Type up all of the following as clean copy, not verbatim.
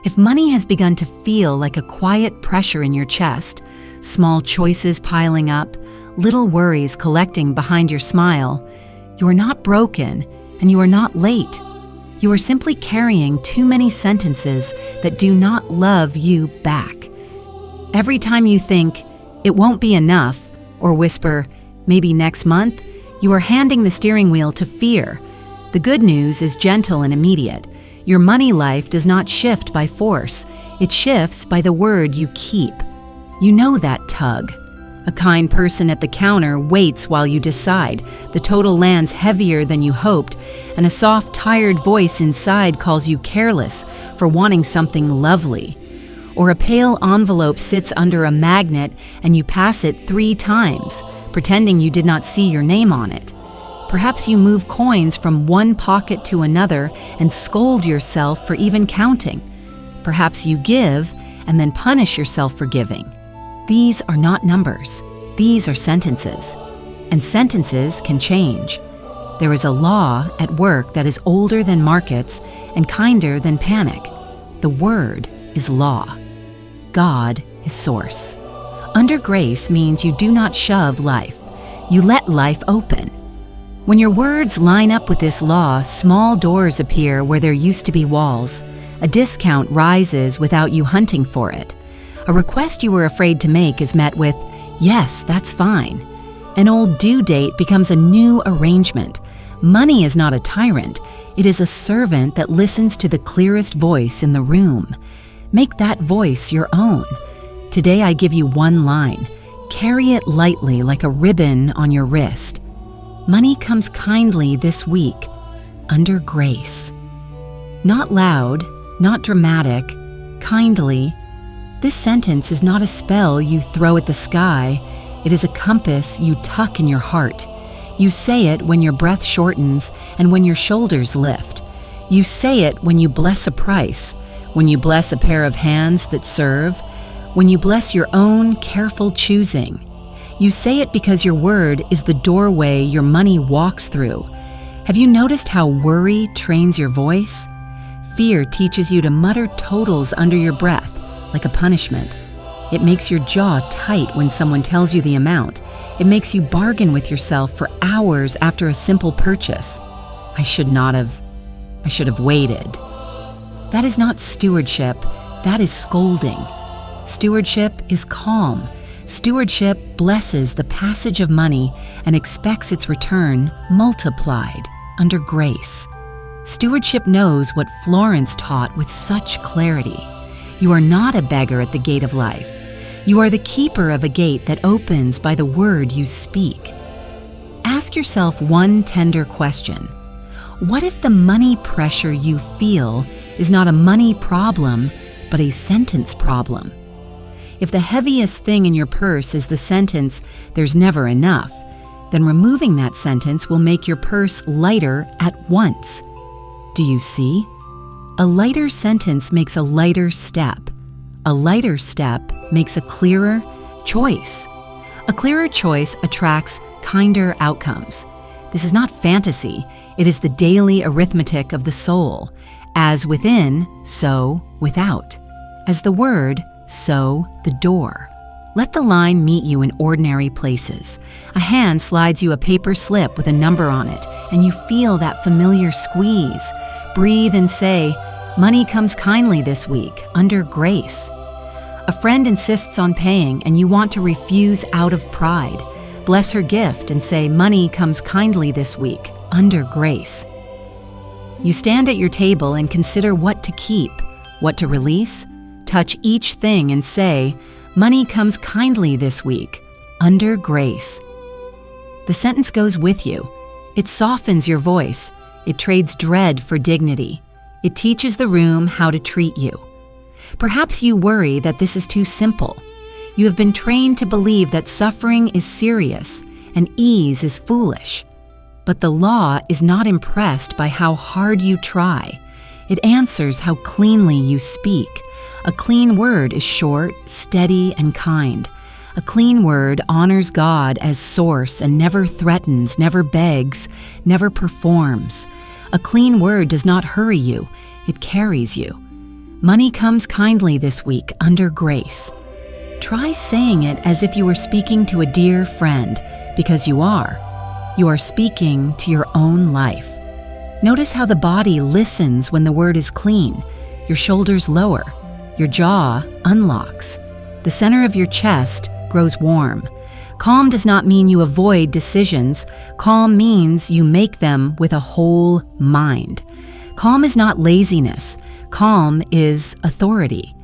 If money has begun to feel like a quiet pressure in your chest, small choices piling up, little worries collecting behind your smile, you are not broken and you are not late. You are simply carrying too many sentences that do not love you back. Every time you think, "It won't be enough," or whisper, "Maybe next month," you are handing the steering wheel to fear. The good news is gentle and immediate. Your money life does not shift by force. It shifts by the word you keep. You know that tug. A kind person at the counter waits while you decide. The total lands heavier than you hoped, and a soft, tired voice inside calls you careless for wanting something lovely. Or a pale envelope sits under a magnet and you pass it 3 times, pretending you did not see your name on it. Perhaps you move coins from one pocket to another and scold yourself for even counting. Perhaps you give and then punish yourself for giving. These are not numbers. These are sentences. And sentences can change. There is a law at work that is older than markets and kinder than panic. The word is law. God is source. Under grace means you do not shove life. You let life open. When your words line up with this law, small doors appear where there used to be walls. A discount rises without you hunting for it. A request you were afraid to make is met with, "Yes, that's fine." An old due date becomes a new arrangement. Money is not a tyrant. It is a servant that listens to the clearest voice in the room. Make that voice your own. Today I give you one line. Carry it lightly like a ribbon on your wrist. Money comes kindly this week, under grace. Not loud, not dramatic, kindly. This sentence is not a spell you throw at the sky. It is a compass you tuck in your heart. You say it when your breath shortens and when your shoulders lift. You say it when you bless a price, when you bless a pair of hands that serve, when you bless your own careful choosing. You say it because your word is the doorway your money walks through. Have you noticed how worry trains your voice? Fear teaches you to mutter totals under your breath, like a punishment. It makes your jaw tight when someone tells you the amount. It makes you bargain with yourself for hours after a simple purchase. I should have waited. That is not stewardship, that is scolding. Stewardship is calm. Stewardship blesses the passage of money and expects its return multiplied under grace. Stewardship knows what Florence taught with such clarity. You are not a beggar at the gate of life. You are the keeper of a gate that opens by the word you speak. Ask yourself one tender question. What if the money pressure you feel is not a money problem, but a sentence problem? If the heaviest thing in your purse is the sentence, "There's never enough," then removing that sentence will make your purse lighter at once. Do you see? A lighter sentence makes a lighter step. A lighter step makes a clearer choice. A clearer choice attracts kinder outcomes. This is not fantasy. It is the daily arithmetic of the soul. As within, so without. As the word, so the door. Let the line meet you in ordinary places. A hand slides you a paper slip with a number on it, and you feel that familiar squeeze. Breathe and say, "Money comes kindly this week, under grace." A friend insists on paying, and you want to refuse out of pride. Bless her gift and say, "Money comes kindly this week, under grace." You stand at your table and consider what to keep, what to release. Touch each thing and say, "Money comes kindly this week, under grace." The sentence goes with you. It softens your voice. It trades dread for dignity. It teaches the room how to treat you. Perhaps you worry that this is too simple. You have been trained to believe that suffering is serious and ease is foolish. But the law is not impressed by how hard you try. It answers how cleanly you speak. A clean word is short, steady, and kind. A clean word honors God as source and never threatens, never begs, never performs. A clean word does not hurry you, it carries you. Money comes kindly this week under grace. Try saying it as if you were speaking to a dear friend, because you are. You are speaking to your own life. Notice how the body listens when the word is clean. Your shoulders lower. Your jaw unlocks. The center of your chest grows warm. Calm does not mean you avoid decisions. Calm means you make them with a whole mind. Calm is not laziness. Calm is authority.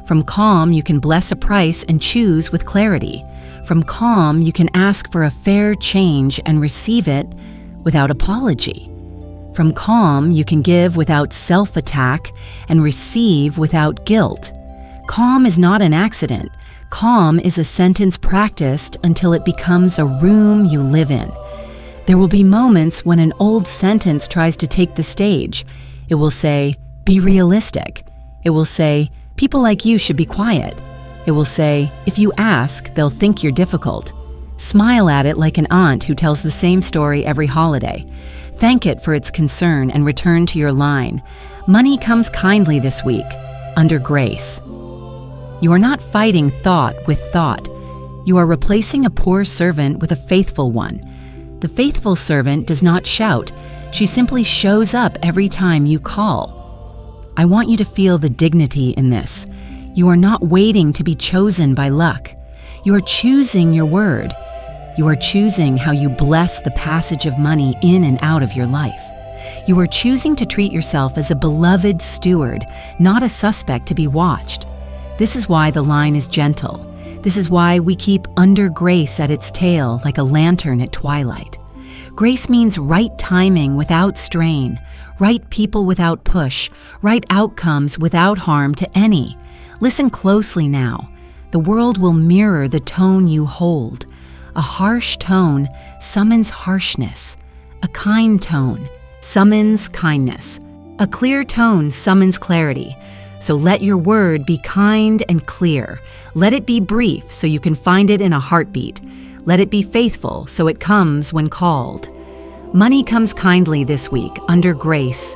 From calm, you can bless a price and choose with clarity. From calm, you can ask for a fair change and receive it without apology. From calm, you can give without self-attack and receive without guilt. Calm is not an accident. Calm is a sentence practiced until it becomes a room you live in. There will be moments when an old sentence tries to take the stage. It will say, "Be realistic." It will say, "People like you should be quiet." It will say, "If you ask, they'll think you're difficult." Smile at it like an aunt who tells the same story every holiday. Thank it for its concern and return to your line. Money comes kindly this week, under grace. You are not fighting thought with thought. You are replacing a poor servant with a faithful one. The faithful servant does not shout. She simply shows up every time you call. I want you to feel the dignity in this. You are not waiting to be chosen by luck. You are choosing your word. You are choosing how you bless the passage of money in and out of your life. You are choosing to treat yourself as a beloved steward, not a suspect to be watched. This is why the line is gentle. This is why we keep under grace at its tail like a lantern at twilight. Grace means right timing without strain, right people without push, right outcomes without harm to any. Listen closely now. The world will mirror the tone you hold. A harsh tone summons harshness. A kind tone summons kindness. A clear tone summons clarity. So let your word be kind and clear. Let it be brief so you can find it in a heartbeat. Let it be faithful so it comes when called. Money comes kindly this week, under grace.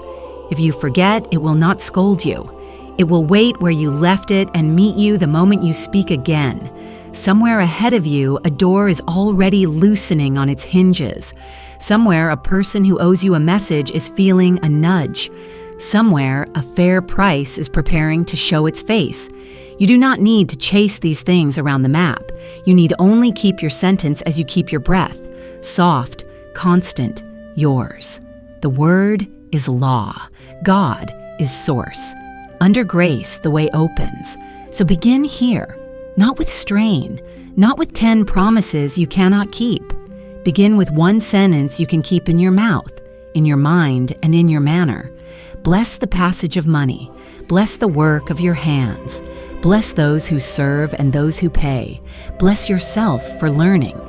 If you forget, it will not scold you. It will wait where you left it and meet you the moment you speak again. Somewhere ahead of you, a door is already loosening on its hinges. Somewhere, a person who owes you a message is feeling a nudge. Somewhere, a fair price is preparing to show its face. You do not need to chase these things around the map. You need only keep your sentence as you keep your breath. Soft, constant, yours. The word is law. God is source. Under grace, the way opens. So begin here, not with strain, not with 10 promises you cannot keep. Begin with one sentence you can keep in your mouth, in your mind, and in your manner. Bless the passage of money. Bless the work of your hands. Bless those who serve and those who pay. Bless yourself for learning.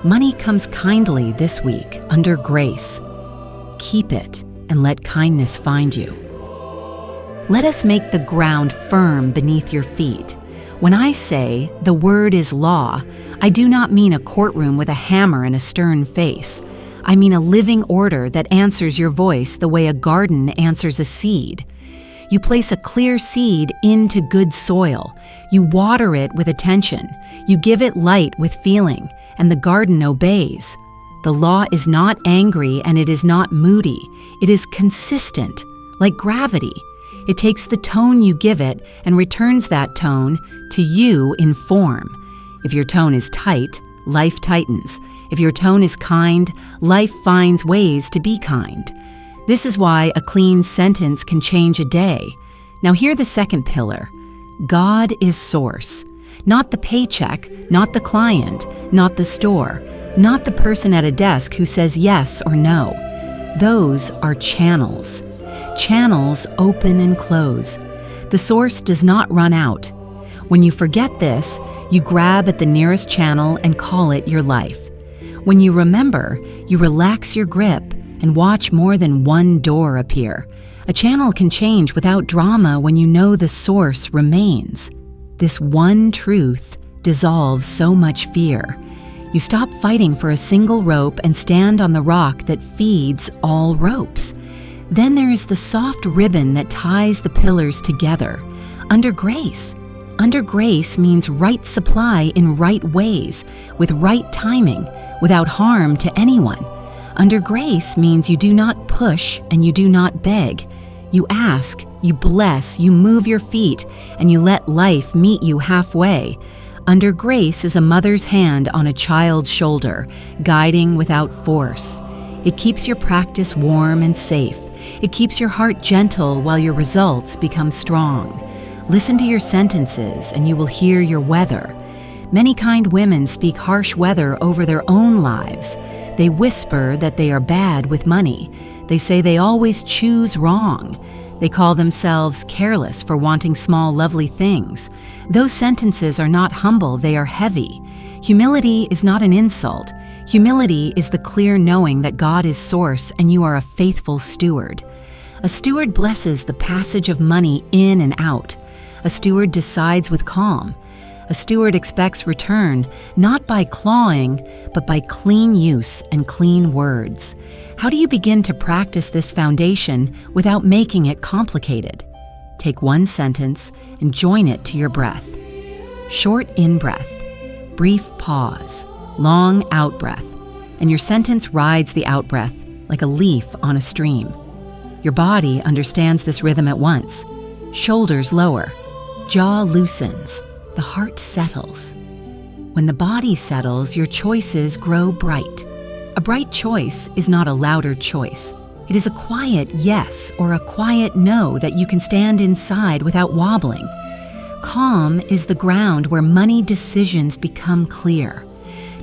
Money comes kindly this week, under grace. Keep it and let kindness find you. Let us make the ground firm beneath your feet. When I say the word is law, I do not mean a courtroom with a hammer and a stern face. I mean a living order that answers your voice the way a garden answers a seed. You place a clear seed into good soil. You water it with attention. You give it light with feeling, and the garden obeys. The law is not angry and it is not moody. It is consistent, like gravity. It takes the tone you give it and returns that tone to you in form. If your tone is tight, life tightens. If your tone is kind, life finds ways to be kind. This is why a clean sentence can change a day. Now hear the second pillar. God is source. Not the paycheck, not the client, not the store, not the person at a desk who says yes or no. Those are channels. Channels open and close. The source does not run out. When you forget this, you grab at the nearest channel and call it your life. When you remember, you relax your grip and watch more than one door appear. A channel can change without drama when you know the source remains. This one truth dissolves so much fear. You stop fighting for a single rope and stand on the rock that feeds all ropes. Then there is the soft ribbon that ties the pillars together, Under grace. Under grace means right supply in right ways, with right timing, without harm to anyone. Under grace means you do not push and you do not beg. You ask, you bless, you move your feet, and you let life meet you halfway. Under grace is a mother's hand on a child's shoulder, guiding without force. It keeps your practice warm and safe. It keeps your heart gentle while your results become strong. Listen to your sentences and you will hear your weather. Many kind women speak harsh weather over their own lives. They whisper that they are bad with money. They say they always choose wrong. They call themselves careless for wanting small, lovely things. Those sentences are not humble, they are heavy. Humility is not an insult. Humility is the clear knowing that God is source and you are a faithful steward. A steward blesses the passage of money in and out. A steward decides with calm. A steward expects return, not by clawing, but by clean use and clean words. How do you begin to practice this foundation without making it complicated? Take one sentence and join it to your breath. Short in-breath, brief pause, long out-breath, and your sentence rides the out-breath like a leaf on a stream. Your body understands this rhythm at once. Shoulders lower, jaw loosens, the heart settles. When the body settles, your choices grow bright. A bright choice is not a louder choice. It is a quiet yes or a quiet no that you can stand inside without wobbling. Calm is the ground where money decisions become clear.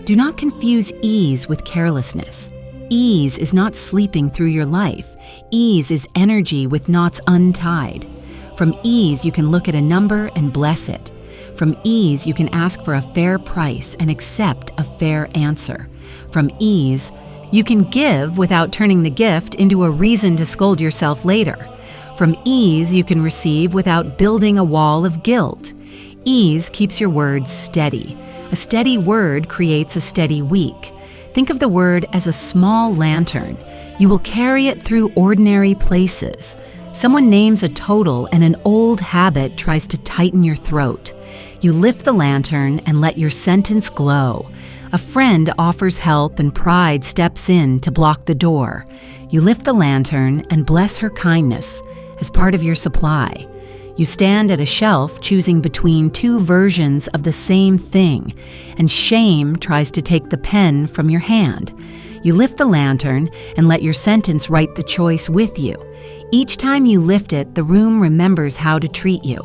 Do not confuse ease with carelessness. Ease is not sleeping through your life. Ease is energy with knots untied. From ease, you can look at a number and bless it. From ease, you can ask for a fair price and accept a fair answer. From ease, you can give without turning the gift into a reason to scold yourself later. From ease, you can receive without building a wall of guilt. Ease keeps your words steady. A steady word creates a steady week. Think of the word as a small lantern. You will carry it through ordinary places. Someone names a total and an old habit tries to tighten your throat. You lift the lantern and let your sentence glow. A friend offers help and pride steps in to block the door. You lift the lantern and bless her kindness as part of your supply. You stand at a shelf choosing between two versions of the same thing, and shame tries to take the pen from your hand. You lift the lantern and let your sentence write the choice with you. Each time you lift it, the room remembers how to treat you.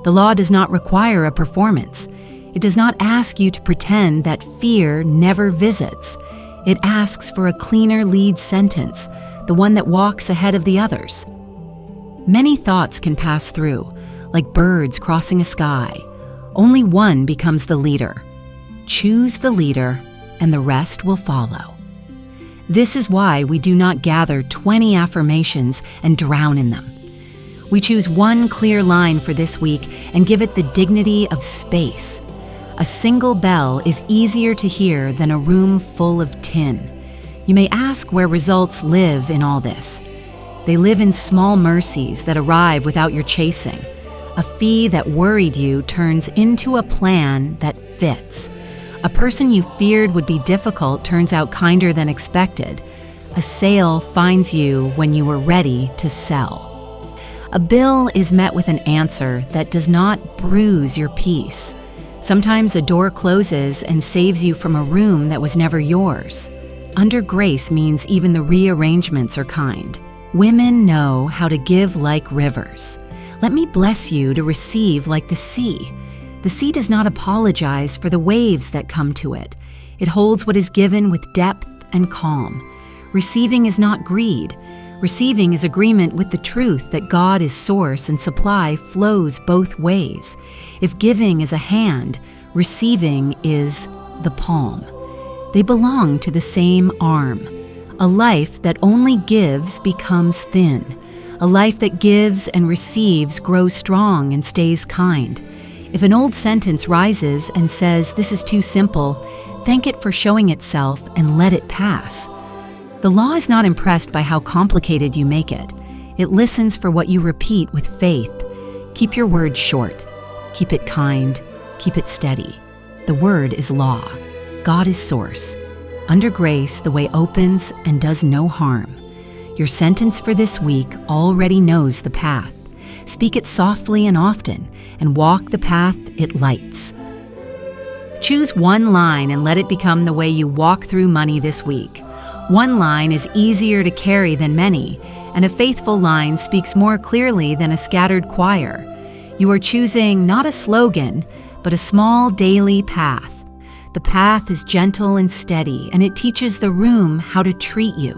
The law does not require a performance. It does not ask you to pretend that fear never visits. It asks for a cleaner lead sentence, the one that walks ahead of the others. Many thoughts can pass through, like birds crossing a sky. Only one becomes the leader. Choose the leader, and the rest will follow. This is why we do not gather 20 affirmations and drown in them. We choose one clear line for this week and give it the dignity of space. A single bell is easier to hear than a room full of tin. You may ask where results live in all this. They live in small mercies that arrive without your chasing. A fee that worried you turns into a plan that fits. A person you feared would be difficult turns out kinder than expected. A sale finds you when you were ready to sell. A bill is met with an answer that does not bruise your peace. Sometimes a door closes and saves you from a room that was never yours. Under grace means even the rearrangements are kind. Women know how to give like rivers. Let me bless you to receive like the sea. The sea does not apologize for the waves that come to it. It holds what is given with depth and calm. Receiving is not greed. Receiving is agreement with the truth that God is source and supply flows both ways. If giving is a hand, receiving is the palm. They belong to the same arm. A life that only gives becomes thin. A life that gives and receives grows strong and stays kind. If an old sentence rises and says, "This is too simple," thank it for showing itself and let it pass. The law is not impressed by how complicated you make it. It listens for what you repeat with faith. Keep your words short. Keep it kind. Keep it steady. The word is law. God is source. Under grace, the way opens and does no harm. Your sentence for this week already knows the path. Speak it softly and often, and walk the path it lights. Choose one line and let it become the way you walk through money this week. One line is easier to carry than many, and a faithful line speaks more clearly than a scattered choir. You are choosing not a slogan, but a small daily path. The path is gentle and steady, and it teaches the room how to treat you.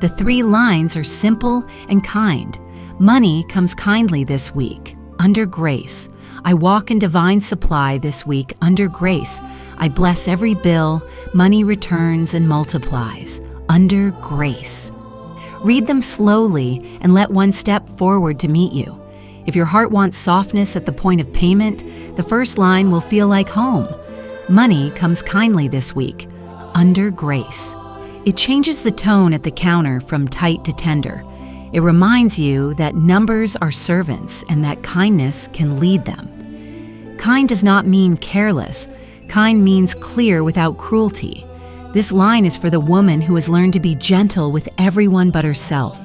The 3 lines are simple and kind. Money comes kindly this week, under grace. I walk in divine supply this week, under grace. I bless every bill, money returns and multiplies, under grace. Read them slowly and let one step forward to meet you. If your heart wants softness at the point of payment, the first line will feel like home. Money comes kindly this week, under grace. It changes the tone at the counter from tight to tender. It reminds you that numbers are servants and that kindness can lead them. Kind does not mean careless. Kind means clear without cruelty. This line is for the woman who has learned to be gentle with everyone but herself.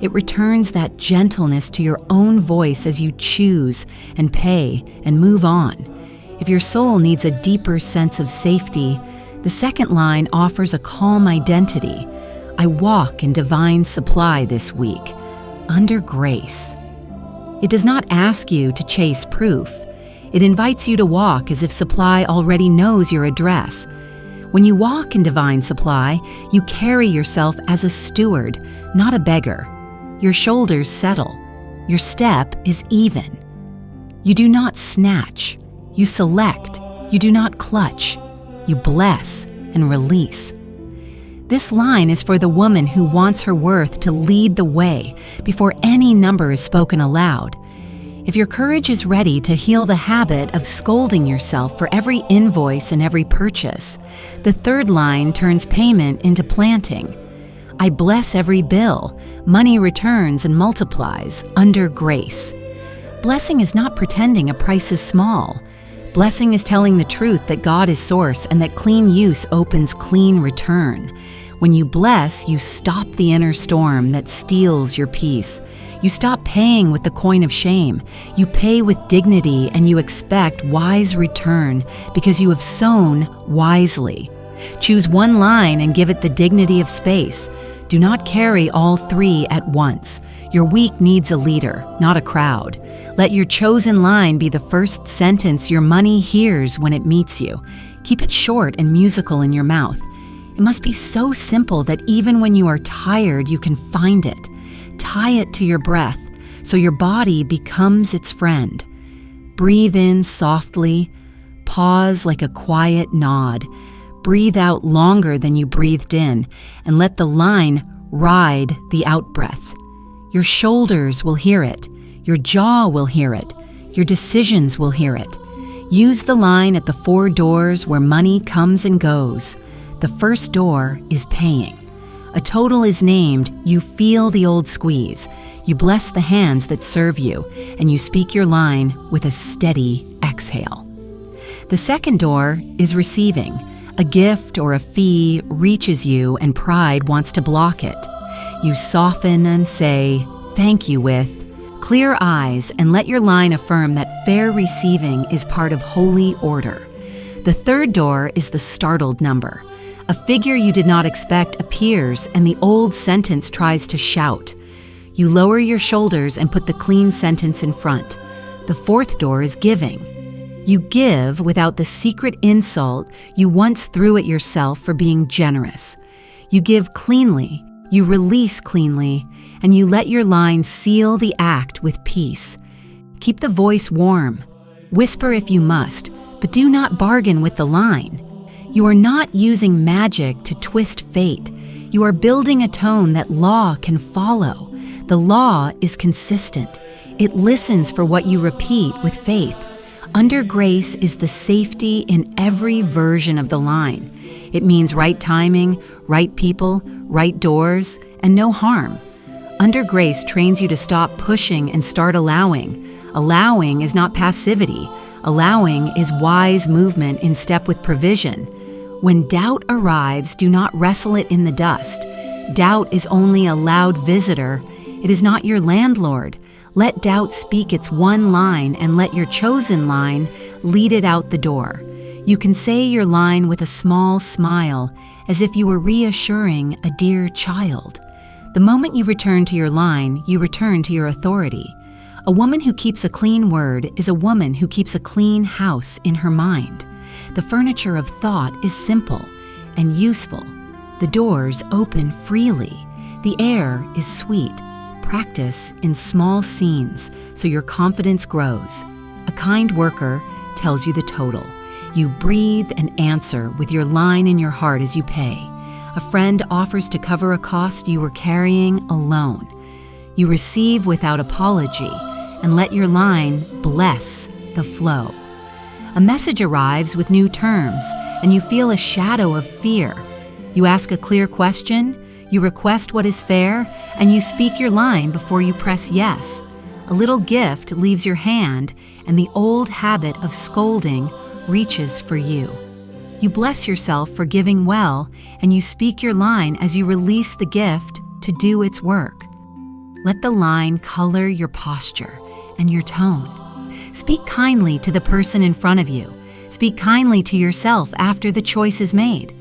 It returns that gentleness to your own voice as you choose and pay and move on. If your soul needs a deeper sense of safety, the second line offers a calm identity. I walk in divine supply this week, under grace. It does not ask you to chase proof. It invites you to walk as if supply already knows your address. When you walk in divine supply, you carry yourself as a steward, not a beggar. Your shoulders settle. Your step is even. You do not snatch. You select. You do not clutch. You bless and release. This line is for the woman who wants her worth to lead the way before any number is spoken aloud. If your courage is ready to heal the habit of scolding yourself for every invoice and every purchase, the third line turns payment into planting. I bless every bill. Money returns and multiplies, under grace. Blessing is not pretending a price is small. Blessing is telling the truth that God is source and that clean use opens clean return. When you bless, you stop the inner storm that steals your peace. You stop paying with the coin of shame. You pay with dignity and you expect wise return because you have sown wisely. Choose one line and give it the dignity of space. Do not carry all 3 at once. Your week needs a leader, not a crowd. Let your chosen line be the first sentence your money hears when it meets you. Keep it short and musical in your mouth. It must be so simple that even when you are tired, you can find it. Tie it to your breath so your body becomes its friend. Breathe in softly. Pause like a quiet nod. Breathe out longer than you breathed in, and let the line ride the out-breath. Your shoulders will hear it. Your jaw will hear it. Your decisions will hear it. Use the line at the 4 doors where money comes and goes. The first door is paying. A total is named. You feel the old squeeze. You bless the hands that serve you, and you speak your line with a steady exhale. The second door is receiving. A gift or a fee reaches you and pride wants to block it. You soften and say, thank you with clear eyes, and let your line affirm that fair receiving is part of holy order. The third door is the startled number. A figure you did not expect appears and the old sentence tries to shout. You lower your shoulders and put the clean sentence in front. The fourth door is giving. You give without the secret insult you once threw at yourself for being generous. You give cleanly, you release cleanly, and you let your line seal the act with peace. Keep the voice warm. Whisper if you must, but do not bargain with the line. You are not using magic to twist fate. You are building a tone that law can follow. The law is consistent. It listens for what you repeat with faith. Under grace is the safety in every version of the line. It means right timing, right people, right doors, and no harm. Under grace trains you to stop pushing and start allowing. Allowing is not passivity. Allowing is wise movement in step with provision. When doubt arrives, do not wrestle it in the dust. Doubt is only a loud visitor. It is not your landlord. Let doubt speak its one line and let your chosen line lead it out the door. You can say your line with a small smile, as if you were reassuring a dear child. The moment you return to your line, you return to your authority. A woman who keeps a clean word is a woman who keeps a clean house in her mind. The furniture of thought is simple and useful. The doors open freely. The air is sweet. Practice in small scenes so your confidence grows. A kind worker tells you the total. You breathe and answer with your line in your heart as you pay. A friend offers to cover a cost you were carrying alone. You receive without apology and let your line bless the flow. A message arrives with new terms and you feel a shadow of fear. You ask a clear question, you request what is fair, and you speak your line before you press yes. A little gift leaves your hand and the old habit of scolding reaches for you. You bless yourself for giving well, and you speak your line as you release the gift to do its work. Let the line color your posture and your tone. Speak kindly to the person in front of you. Speak kindly to yourself after the choice is made.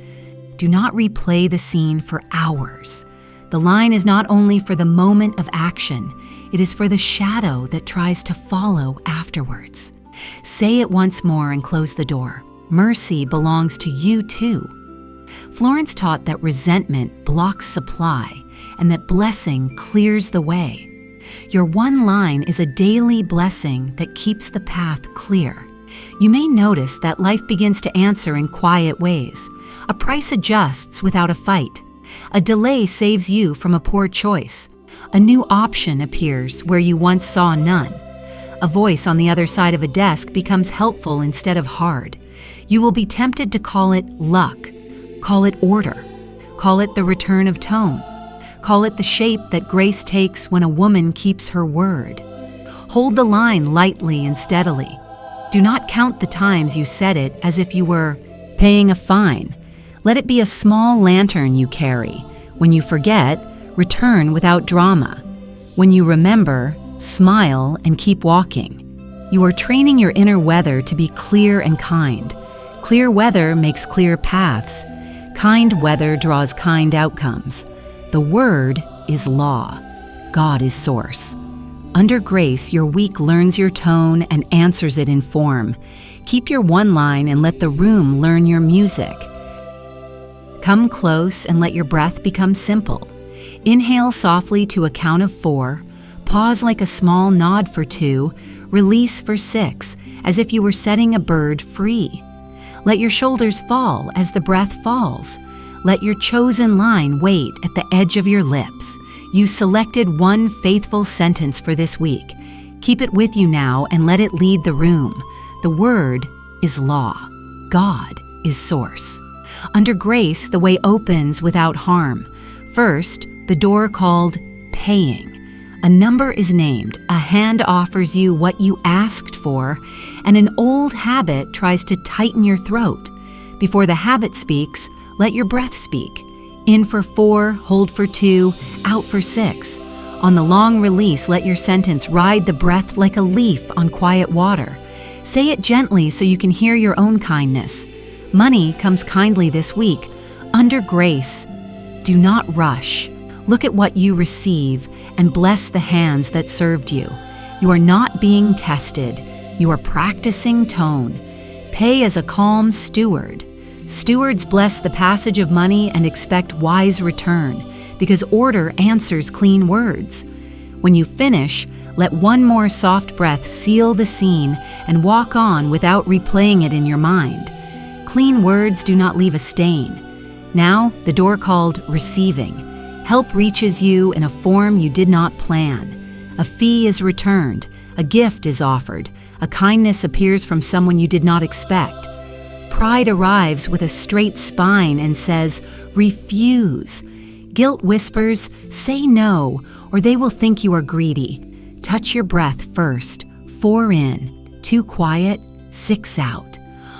Do not replay the scene for hours. The line is not only for the moment of action, it is for the shadow that tries to follow afterwards. Say it once more and close the door. Mercy belongs to you too. Florence taught that resentment blocks supply and that blessing clears the way. Your one line is a daily blessing that keeps the path clear. You may notice that life begins to answer in quiet ways. A price adjusts without a fight. A delay saves you from a poor choice. A new option appears where you once saw none. A voice on the other side of a desk becomes helpful instead of hard. You will be tempted to call it luck, call it order, call it the return of tone, call it the shape that grace takes when a woman keeps her word. Hold the line lightly and steadily. Do not count the times you said it as if you were paying a fine. Let it be a small lantern you carry. When you forget, return without drama. When you remember, smile and keep walking. You are training your inner weather to be clear and kind. Clear weather makes clear paths. Kind weather draws kind outcomes. The word is law. God is source. Under grace, your week learns your tone and answers it in form. Keep your one line and let the room learn your music. Come close and let your breath become simple. Inhale softly to a count of 4. Pause like a small nod for 2. Release for 6, as if you were setting a bird free. Let your shoulders fall as the breath falls. Let your chosen line wait at the edge of your lips. You selected one faithful sentence for this week. Keep it with you now and let it lead the room. The word is law. God is source. Under grace, the way opens without harm. First, the door called paying. A number is named, a hand offers you what you asked for, and an old habit tries to tighten your throat. Before the habit speaks, let your breath speak. In for 4, hold for 2, out for 6. On the long release, let your sentence ride the breath like a leaf on quiet water. Say it gently so you can hear your own kindness. Money comes kindly this week. Under grace, do not rush. Look at what you receive and bless the hands that served you. You are not being tested. You are practicing tone. Pay as a calm steward. Stewards bless the passage of money and expect wise return, because order answers clean words. When you finish, let one more soft breath seal the scene and walk on without replaying it in your mind. Clean words do not leave a stain. Now, the door called receiving. Help reaches you in a form you did not plan. A fee is returned. A gift is offered. A kindness appears from someone you did not expect. Pride arrives with a straight spine and says, refuse. Guilt whispers, say no, or they will think you are greedy. Touch your breath first. 4 in, 2 quiet, 6 out.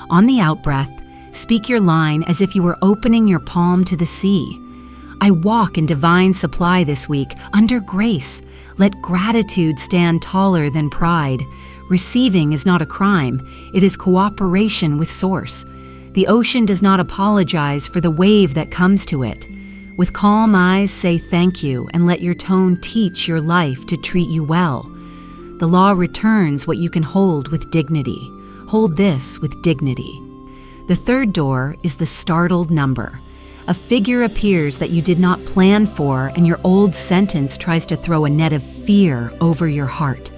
On the out-breath, speak your line as if you were opening your palm to the sea. I walk in divine supply this week, under grace. Let gratitude stand taller than pride. Receiving is not a crime, it is cooperation with Source. The ocean does not apologize for the wave that comes to it. With calm eyes, say thank you and let your tone teach your life to treat you well. The law returns what you can hold with dignity. Hold this with dignity. The third door is the startled number. A figure appears that you did not plan for, and your old sentence tries to throw a net of fear over your heart.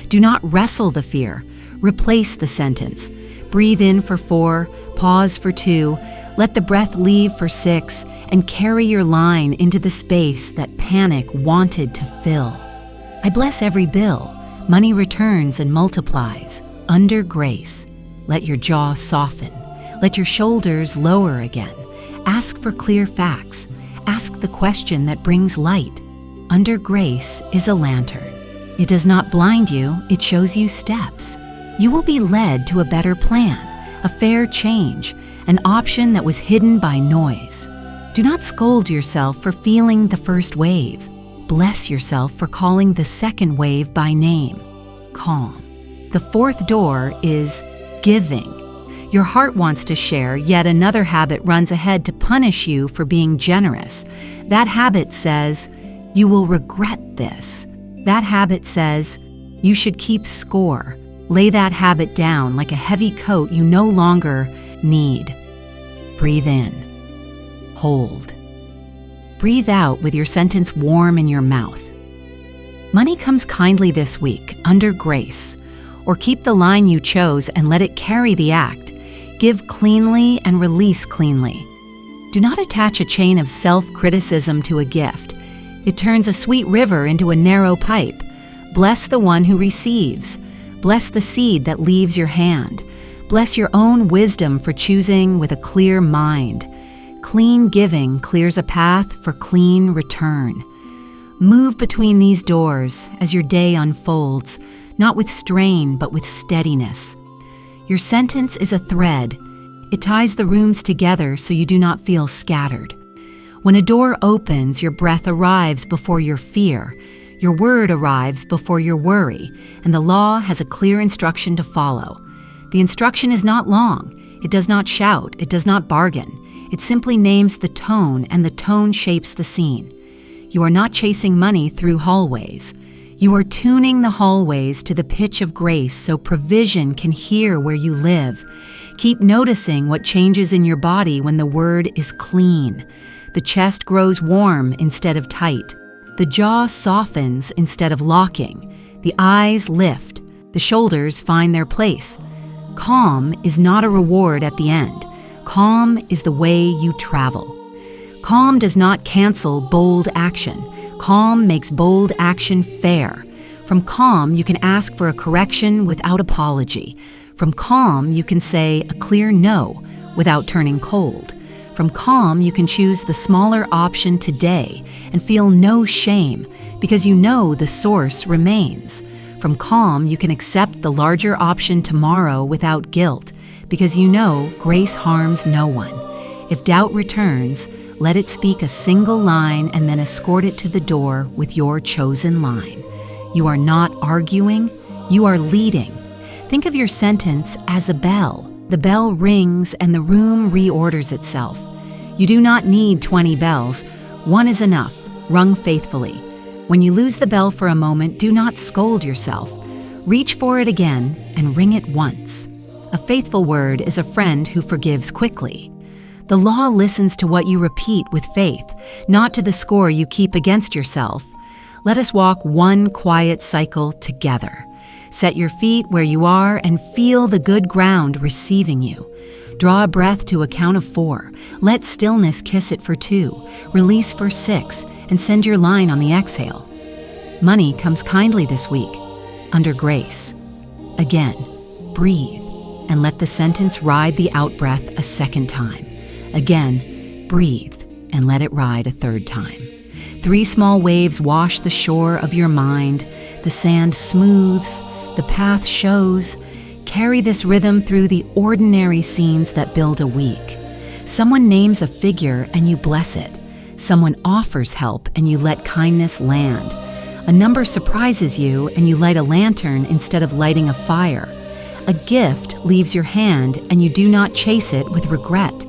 Do not wrestle the fear. Replace the sentence. Breathe in for 4, pause for 2, let the breath leave for 6, and carry your line into the space that panic wanted to fill. I bless every bill. Money returns and multiplies. Under grace. Let your jaw soften. Let your shoulders lower again. Ask for clear facts. Ask the question that brings light. Under grace is a lantern. It does not blind you, it shows you steps. You will be led to a better plan, a fair change, an option that was hidden by noise. Do not scold yourself for feeling the first wave. Bless yourself for calling the second wave by name. Calm. The fourth door is giving. Your heart wants to share, yet another habit runs ahead to punish you for being generous. That habit says, you will regret this. That habit says, you should keep score. Lay that habit down like a heavy coat you no longer need. Breathe in. Hold. Breathe out with your sentence warm in your mouth. Money comes kindly this week, under grace. Or keep the line you chose and let it carry the act. Give cleanly and release cleanly. Do not attach a chain of self-criticism to a gift. It turns a sweet river into a narrow pipe. Bless the one who receives. Bless the seed that leaves your hand. Bless your own wisdom for choosing with a clear mind. Clean giving clears a path for clean return. Move between these doors as your day unfolds, not with strain but with steadiness. Your sentence is a thread. It ties the rooms together so you do not feel scattered. When a door opens, your breath arrives before your fear. Your word arrives before your worry, and the law has a clear instruction to follow. The instruction is not long. It does not shout. It does not bargain. It simply names the tone, and the tone shapes the scene. You are not chasing money through hallways. You are tuning the hallways to the pitch of grace so provision can hear where you live. Keep noticing what changes in your body when the word is clean. The chest grows warm instead of tight. The jaw softens instead of locking. The eyes lift. The shoulders find their place. Calm is not a reward at the end. Calm is the way you travel. Calm does not cancel bold action. Calm makes bold action fair. From calm, you can ask for a correction without apology. From calm, you can say a clear no without turning cold. From calm, you can choose the smaller option today and feel no shame because you know the source remains. From calm, you can accept the larger option tomorrow without guilt because you know grace harms no one. If doubt returns, let it speak a single line and then escort it to the door with your chosen line. You are not arguing, you are leading. Think of your sentence as a bell. The bell rings and the room reorders itself. You do not need 20 bells. One is enough, rung faithfully. When you lose the bell for a moment, do not scold yourself. Reach for it again and ring it once. A faithful word is a friend who forgives quickly. The law listens to what you repeat with faith, not to the score you keep against yourself. Let us walk one quiet cycle together. Set your feet where you are and feel the good ground receiving you. Draw a breath to a count of 4. Let stillness kiss it for 2. Release for 6 and send your line on the exhale. Money comes kindly this week, under grace. Again, breathe and let the sentence ride the out-breath a second time. Again, breathe and let it ride a third time. 3 small waves wash the shore of your mind. The sand smooths, the path shows. Carry this rhythm through the ordinary scenes that build a week. Someone names a figure and you bless it. Someone offers help and you let kindness land. A number surprises you and you light a lantern instead of lighting a fire. A gift leaves your hand and you do not chase it with regret.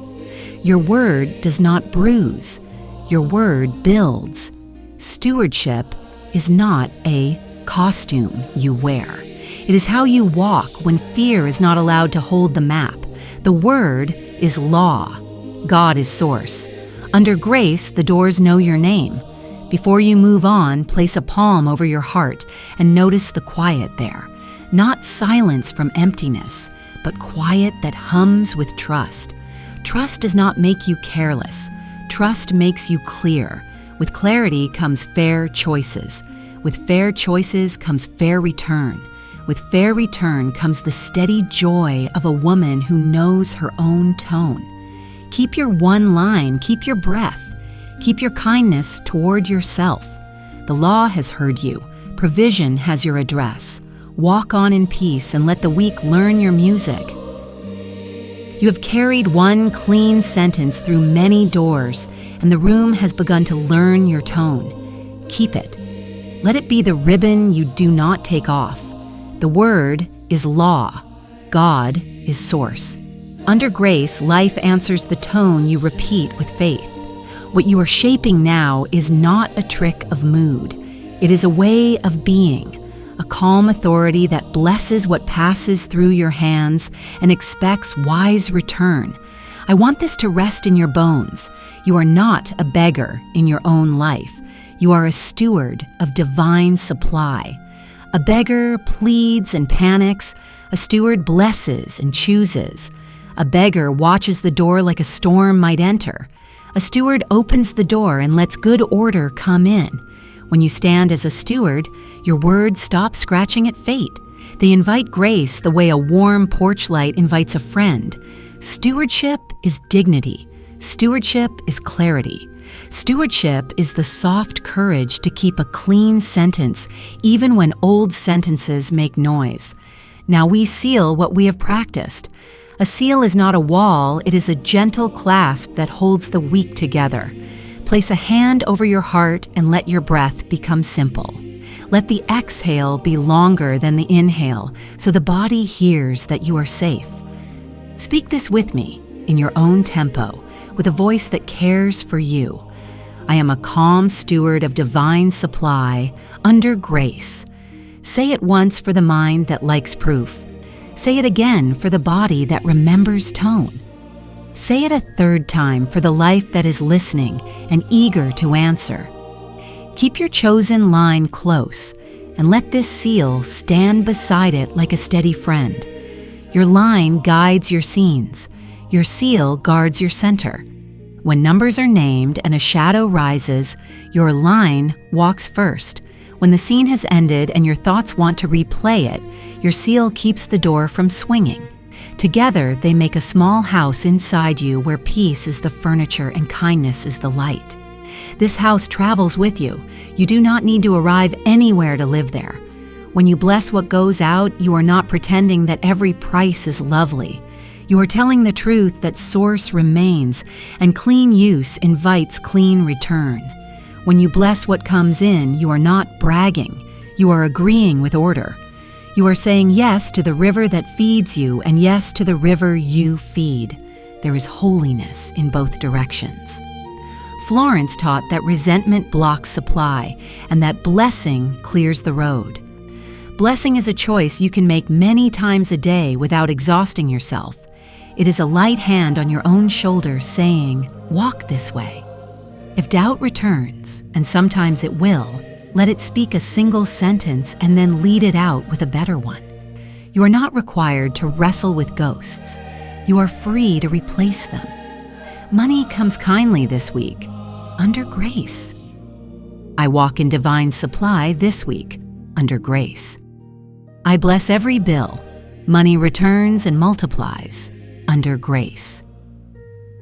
Your word does not bruise. Your word builds. Stewardship is not a costume you wear. It is how you walk when fear is not allowed to hold the map. The word is law. God is source. Under grace, the doors know your name. Before you move on, place a palm over your heart and notice the quiet there. Not silence from emptiness, but quiet that hums with trust. Trust does not make you careless. Trust makes you clear. With clarity comes fair choices. With fair choices comes fair return. With fair return comes the steady joy of a woman who knows her own tone. Keep your one line, keep your breath. Keep your kindness toward yourself. The law has heard you. Provision has your address. Walk on in peace and let the weak learn your music. You have carried one clean sentence through many doors, and the room has begun to learn your tone. Keep it. Let it be the ribbon you do not take off. The word is law. God is source. Under grace, life answers the tone you repeat with faith. What you are shaping now is not a trick of mood. It is a way of being, a calm authority that blesses what passes through your hands and expects wise return. I want this to rest in your bones. You are not a beggar in your own life. You are a steward of divine supply. A beggar pleads and panics. A steward blesses and chooses. A beggar watches the door like a storm might enter. A steward opens the door and lets good order come in. When you stand as a steward, your words stop scratching at fate. They invite grace the way a warm porch light invites a friend. Stewardship is dignity. Stewardship is clarity. Stewardship is the soft courage to keep a clean sentence, even when old sentences make noise. Now we seal what we have practiced. A seal is not a wall, it is a gentle clasp that holds the weak together. Place a hand over your heart and let your breath become simple. Let the exhale be longer than the inhale, so the body hears that you are safe. Speak this with me, in your own tempo, with a voice that cares for you. I am a calm steward of divine supply, under grace. Say it once for the mind that likes proof. Say it again for the body that remembers tone. Say it a third time for the life that is listening and eager to answer. Keep your chosen line close and let this seal stand beside it like a steady friend. Your line guides your scenes. Your seal guards your center. When numbers are named and a shadow rises, your line walks first. When the scene has ended and your thoughts want to replay it, your seal keeps the door from swinging. Together, they make a small house inside you where peace is the furniture and kindness is the light. This house travels with you. You do not need to arrive anywhere to live there. When you bless what goes out, you are not pretending that every price is lovely. You are telling the truth that source remains, and clean use invites clean return. When you bless what comes in, you are not bragging. You are agreeing with order. You are saying yes to the river that feeds you and yes to the river you feed. There is holiness in both directions. Florence taught that resentment blocks supply and that blessing clears the road. Blessing is a choice you can make many times a day without exhausting yourself. It is a light hand on your own shoulder saying, "Walk this way." If doubt returns, and sometimes it will, let it speak a single sentence and then lead it out with a better one. You are not required to wrestle with ghosts. You are free to replace them. Money comes kindly this week, under grace. I walk in divine supply this week, under grace. I bless every bill. Money returns and multiplies, under grace.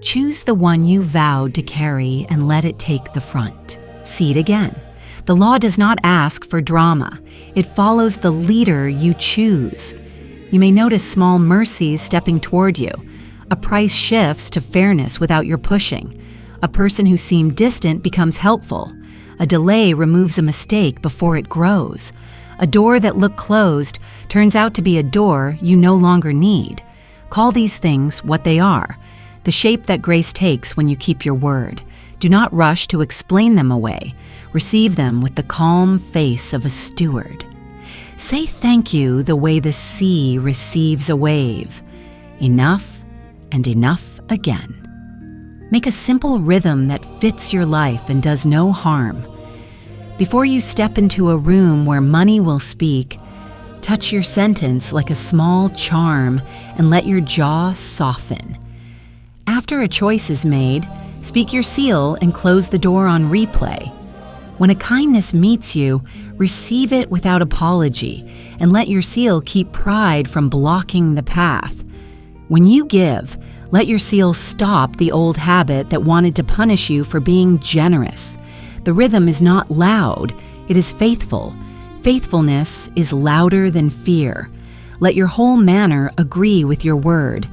Choose the one you vowed to carry and let it take the front. See it again. The law does not ask for drama. It follows the leader you choose. You may notice small mercies stepping toward you. A price shifts to fairness without your pushing. A person who seemed distant becomes helpful. A delay removes a mistake before it grows. A door that looked closed turns out to be a door you no longer need. Call these things what they are, the shape that grace takes when you keep your word. Do not rush to explain them away. Receive them with the calm face of a steward. Say thank you the way the sea receives a wave. Enough and enough again. Make a simple rhythm that fits your life and does no harm. Before you step into a room where money will speak, touch your sentence like a small charm and let your jaw soften. After a choice is made, speak your seal and close the door on replay. When a kindness meets you, receive it without apology and let your seal keep pride from blocking the path. When you give, let your seal stop the old habit that wanted to punish you for being generous. The rhythm is not loud, it is faithful. Faithfulness is louder than fear. Let your whole manner agree with your word.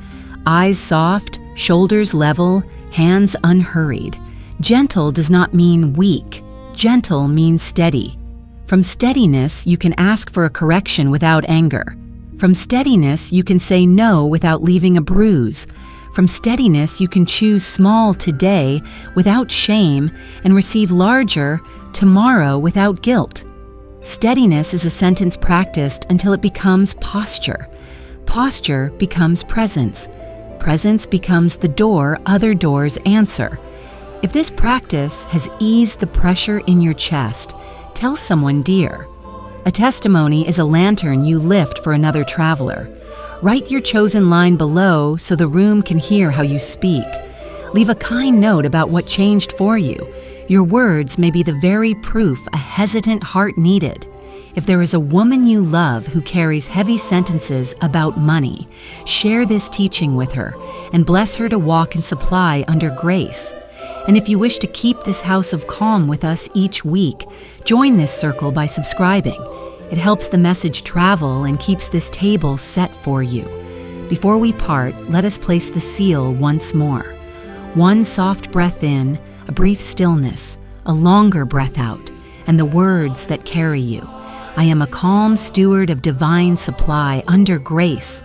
Eyes soft, shoulders level, hands unhurried. Gentle does not mean weak. Gentle means steady. From steadiness, you can ask for a correction without anger. From steadiness, you can say no without leaving a bruise. From steadiness, you can choose small today without shame and receive larger tomorrow without guilt. Steadiness is a sentence practiced until it becomes posture. Posture becomes presence. Presence becomes the door other doors answer. If this practice has eased the pressure in your chest, tell someone dear. A testimony is a lantern you lift for another traveler. Write your chosen line below so the room can hear how you speak. Leave a kind note about what changed for you. Your words may be the very proof a hesitant heart needed. If there is a woman you love who carries heavy sentences about money, share this teaching with her and bless her to walk in supply under grace. And if you wish to keep this house of calm with us each week, join this circle by subscribing. It helps the message travel and keeps this table set for you. Before we part, let us place the seal once more. One soft breath in, a brief stillness, a longer breath out, and the words that carry you. I am a calm steward of divine supply under grace.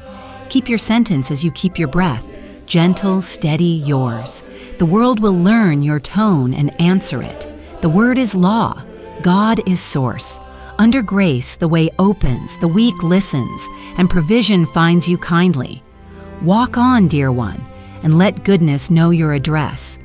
Keep your sentence as you keep your breath. Gentle, steady, yours. The world will learn your tone and answer it. The word is law. God is source. Under grace, the way opens, the weak listens, and provision finds you kindly. Walk on, dear one, and let goodness know your address.